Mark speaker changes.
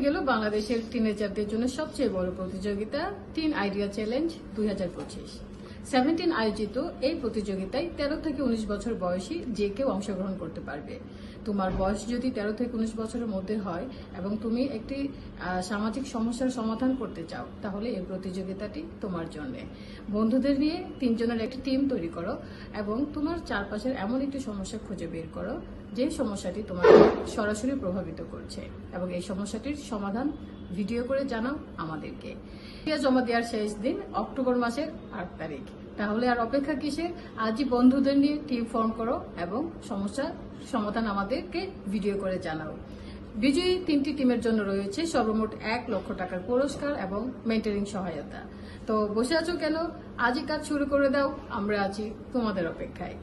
Speaker 1: গেল বাংলাদেশের টিনেজারদের জন্য সবচেয়ে বড় প্রতিযোগিতা টিন আইডিয়া চ্যালেঞ্জ 2025। 17 আয়োজিত এই প্রতিযোগিতায় 13 থেকে 19 বছর বয়সী যে কেউ অংশগ্রহণ করতে পারবে। তোমার বয়স যদি 13 থেকে 19 বছরের মধ্যে হয় এবং তুমি একটি সামাজিক সমস্যার সমাধান করতে চাও, তাহলে এই প্রতিযোগিতাটি তোমার জন্য। বন্ধুদের নিয়ে 3 জনের একটি টিম তৈরি করো এবং তোমার চারপাশের এমন একটি সমস্যা খুঁজে বের করো যে সমস্যাটি তোমাকে সরাসরি প্রভাবিত করছে এবং এই সমস্যাটির সমাধান ভিডিও করে জানাও আমাদেরকে। জমা দেওয়ার শেষ দিন অক্টোবর মাসের 8 তারিখ। তাহলে আর অপেক্ষা কিসের? আজই বন্ধুদের নিয়ে টিম ফর্ম করো এবং সমস্যার সমাধান আমাদেরকে ভিডিও করে জানাও। বিজয়ী 3টি টিমের জন্য রয়েছে সর্বমোট 1 লক্ষ টাকার পুরস্কার এবং মেন্টরিং সহায়তা। তো বসে আছো কেন? আজই কাজ শুরু করে দাও, আমরা আছি তোমাদের অপেক্ষায়।